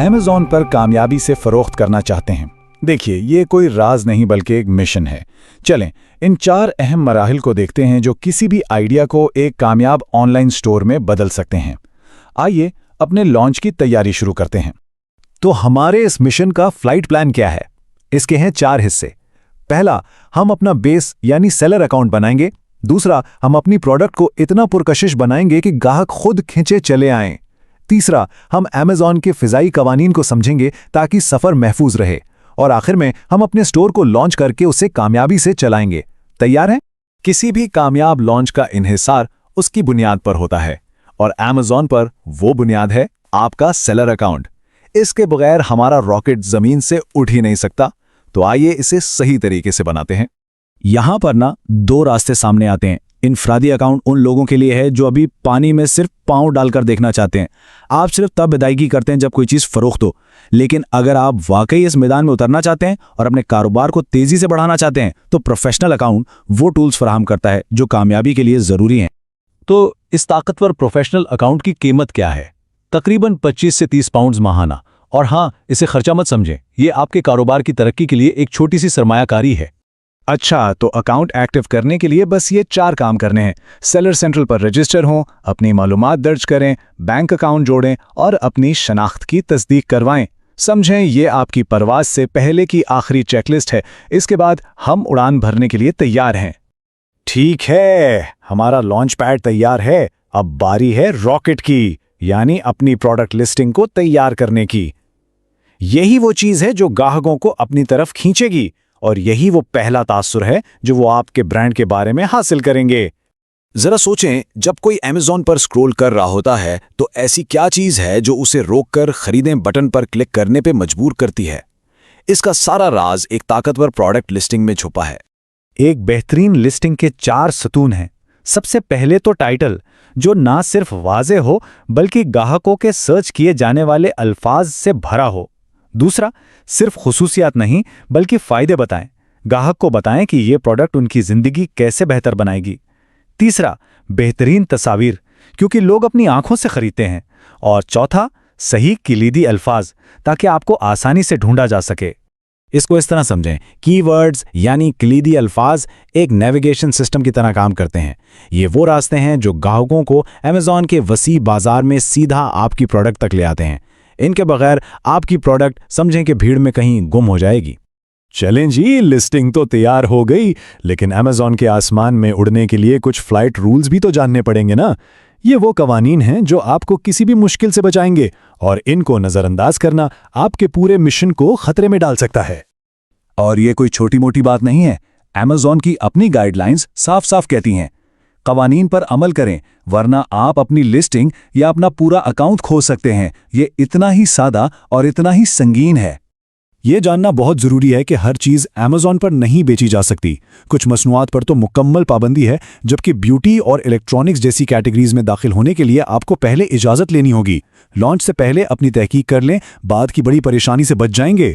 Amazon पर कामयाबी से फरोख्त करना चाहते हैं। देखिए, ये कोई राज नहीं बल्कि एक मिशन है। चलें, इन 4 अहम मराहिल को देखते हैं जो किसी भी आइडिया को एक कामयाब ऑनलाइन स्टोर में बदल सकते हैं। आइए अपने लॉन्च की तैयारी शुरू करते हैं। तो हमारे इस मिशन का फ्लाइट प्लान क्या है? इसके हैं 4 हिस्से। पहला, हम अपना बेस यानी सेलर अकाउंट बनाएंगे। दूसरा, हम अपनी प्रोडक्ट को इतना पुरकशिश बनाएंगे कि ग्राहक खुद खिंचे चले आएं। तीसरा, हम Amazon के फिजाई कवानीन को समझेंगे ताकि सफर महफूज रहे। और आखिर में हम अपने स्टोर को लॉन्च करके उसे कामयाबी से चलाएंगे। तैयार हैं? किसी भी कामयाब लॉन्च का इन्हिसार उसकी बुनियाद पर होता है, और Amazon पर वो बुनियाद है आपका सेलर अकाउंट। इसके बगैर हमारा रॉकेट जमीन से उठ ही नहीं सकता। तो आइए इसे सही तरीके से बनाते हैं। यहां पर ना 2 रास्ते सामने आते हैं। इनफरादी अकाउंट उन लोगों के लिए है जो अभी पानी में सिर्फ पांव डालकर देखना चाहते हैं। आप सिर्फ तब अदायगी करते हैं जब कोई चीज़ फरोख्त हो। लेकिन अगर आप वाकई इस मैदान में उतरना चाहते हैं और अपने कारोबार को तेजी से बढ़ाना चाहते हैं तो प्रोफेशनल अकाउंट वो टूल्स फराहम करता है जो कामयाबी के लिए ज़रूरी हैं। तो इस ताकतवर प्रोफेशनल अकाउंट की कीमत क्या है? तकरीबन 25 से 30 पाउंड माहाना। और हाँ, इसे खर्चा मत समझें, ये आपके कारोबार की तरक्की के लिए एक छोटी सी सरमायाकारी है। अच्छा, तो अकाउंट एक्टिव करने के लिए बस ये 4 काम करने हैं। सेलर सेंट्रल पर रजिस्टर हों, अपनी मालूमात दर्ज करें, बैंक अकाउंट जोड़ें और अपनी शनाख्त की तस्दीक करवाएं। समझें, ये आपकी परवाज से पहले की आखिरी चेकलिस्ट है। इसके बाद हम उड़ान भरने के लिए तैयार हैं। ठीक है, हमारा लॉन्च पैड तैयार है। अब बारी है रॉकेट की, यानी अपनी प्रोडक्ट लिस्टिंग को तैयार करने की। यही वो चीज़ है जो ग्राहकों को अपनी तरफ खींचेगी, और यही वो पहला तासुर है जो वो आपके ब्रांड के बारे में हासिल करेंगे। जरा सोचें, जब कोई Amazon पर स्क्रॉल कर रहा होता है तो ऐसी क्या चीज़ है जो उसे रोककर खरीदें बटन पर क्लिक करने पे मजबूर करती है? इसका सारा राज एक ताकतवर प्रोडक्ट लिस्टिंग में छुपा है। एक बेहतरीन लिस्टिंग के 4 सतून हैं। सबसे पहले तो टाइटल, जो ना सिर्फ वाज़ेह हो बल्कि ग्राहकों के सर्च किए जाने वाले अल्फाज से भरा हो। दूसरा, सिर्फ खुसूसियात नहीं बल्कि फ़ायदे बताएं। ग्राहक को बताएं कि ये प्रोडक्ट उनकी ज़िंदगी कैसे बेहतर बनाएगी। तीसरा, बेहतरीन तस्वीर, क्योंकि लोग अपनी आंखों से खरीदते हैं। और चौथा, सही किलीदी अल्फाज, ताकि आपको आसानी से ढूंढा जा सके। इसको इस तरह समझें, कीवर्ड्स यानी किलीदी अल्फाज एक नेविगेशन सिस्टम की तरह काम करते हैं। ये वो रास्ते हैं जो ग्राहकों को Amazon के वसी बाजार में सीधा आपकी प्रोडक्ट तक ले आते हैं। इनके बगैर आपकी प्रोडक्ट समझें कि भीड़ में कहीं गुम हो जाएगी। चलें जी, लिस्टिंग तो तैयार हो गई, लेकिन Amazon के आसमान में उड़ने के लिए कुछ फ्लाइट रूल्स भी तो जानने पड़ेंगे ना। ये वो कवानीन हैं जो आपको किसी भी मुश्किल से बचाएंगे, और इनको नज़रअंदाज करना आपके पूरे मिशन को खतरे में डाल सकता है। और ये कोई छोटी मोटी बात नहीं है। Amazon की अपनी गाइडलाइंस साफ साफ कहती हैं, कवानीन पर अमल करें वरना आप अपनी लिस्टिंग या अपना पूरा अकाउंट खो सकते हैं। ये इतना ही सादा और इतना ही संगीन है। ये जानना बहुत ज़रूरी है कि हर चीज़ Amazon पर नहीं बेची जा सकती। कुछ मसनूआत पर तो मुकम्मल पाबंदी है, जबकि ब्यूटी और इलेक्ट्रॉनिक्स जैसी कैटेगरीज में दाखिल होने के लिए आपको पहले इजाज़त लेनी होगी। लॉन्च से पहले अपनी तहकीक कर लें, बाद की बड़ी परेशानी से बच जाएंगे।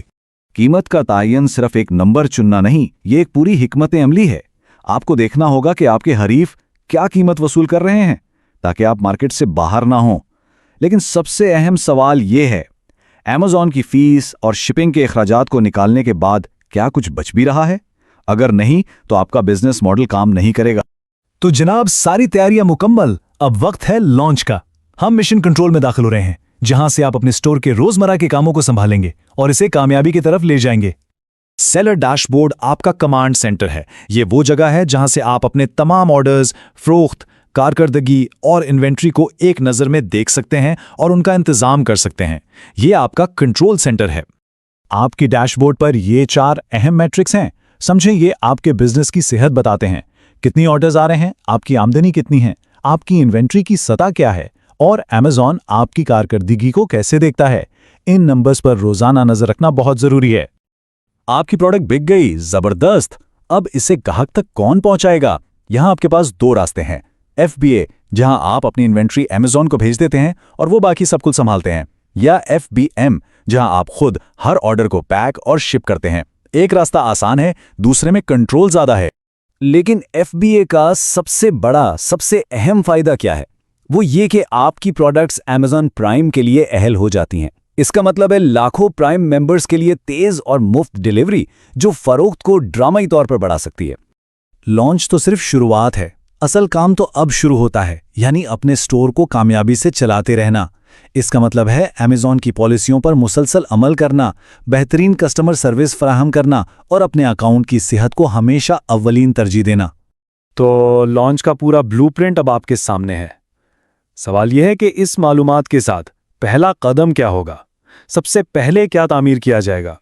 कीमत का तायन सिर्फ एक नंबर चुनना नहीं, ये एक पूरी हिकमत अमली है। आपको देखना होगा कि आपके हरीफ क्या कीमत वसूल कर रहे हैं ताकि आप मार्केट से बाहर ना हों। लेकिन सबसे अहम सवाल ये है, Amazon की फीस और शिपिंग के अखराजात को निकालने के बाद क्या कुछ बच भी रहा है? अगर नहीं तो आपका बिजनेस मॉडल काम नहीं करेगा। तो जनाब, सारी तैयारियां मुकम्मल, अब वक्त है लॉन्च का। हम मिशन कंट्रोल में दाखिल हो रहे हैं, जहां से आप अपने स्टोर के रोजमर्रा के कामों को संभालेंगे और इसे कामयाबी की तरफ ले जाएंगे। सेलर डैशबोर्ड आपका कमांड सेंटर है। ये वो जगह है जहां से आप अपने तमाम ऑर्डर्स, फरोख्त, कारकर्दगी और इन्वेंट्री को एक नज़र में देख सकते हैं और उनका इंतजाम कर सकते हैं। ये आपका कंट्रोल सेंटर है। आपकी डैशबोर्ड पर ये 4 अहम मैट्रिक्स हैं। समझें, ये आपके बिजनेस की सेहत बताते हैं। कितनी ऑर्डर्स आ रहे हैं, आपकी आमदनी कितनी है, आपकी इन्वेंट्री की सतह क्या है और Amazon आपकी कारकर्दगी को कैसे देखता है। इन नंबर्स पर रोजाना नजर रखना बहुत जरूरी है। आपकी प्रोडक्ट बिक गई, जबरदस्त। अब इसे ग्राहक तक कौन पहुंचाएगा? यहां आपके पास 2 रास्ते हैं। FBA, जहां आप अपनी इन्वेंट्री Amazon को भेज देते हैं और वो बाकी सब कुछ संभालते हैं, या FBM, जहां आप खुद हर ऑर्डर को पैक और शिप करते हैं। एक रास्ता आसान है, दूसरे में कंट्रोल ज्यादा है। लेकिन FBA का सबसे बड़ा, सबसे अहम फायदा क्या है? वो ये कि आपकी प्रोडक्ट्स Amazon प्राइम के लिए अहल हो जाती हैं। इसका मतलब है लाखों प्राइम मेंबर्स के लिए तेज और मुफ्त डिलीवरी जो फरोख्त को ड्रामाई तौर पर बढ़ा सकती है। लॉन्च तो सिर्फ शुरुआत है, असल काम तो अब शुरू होता है, यानी अपने स्टोर को कामयाबी से चलाते रहना। इसका मतलब है Amazon की पॉलिसियों पर मुसलसल अमल करना, बेहतरीन कस्टमर सर्विस फराहम करना और अपने अकाउंट की सेहत को हमेशा अव्वलीन तरजीह देना। तो लॉन्च का पूरा ब्लूप्रिंट अब आपके सामने है। सवाल यह है कि इस मालूमात के साथ पहला कदम क्या होगा? सबसे पहले क्या तामीर किया जाएगा?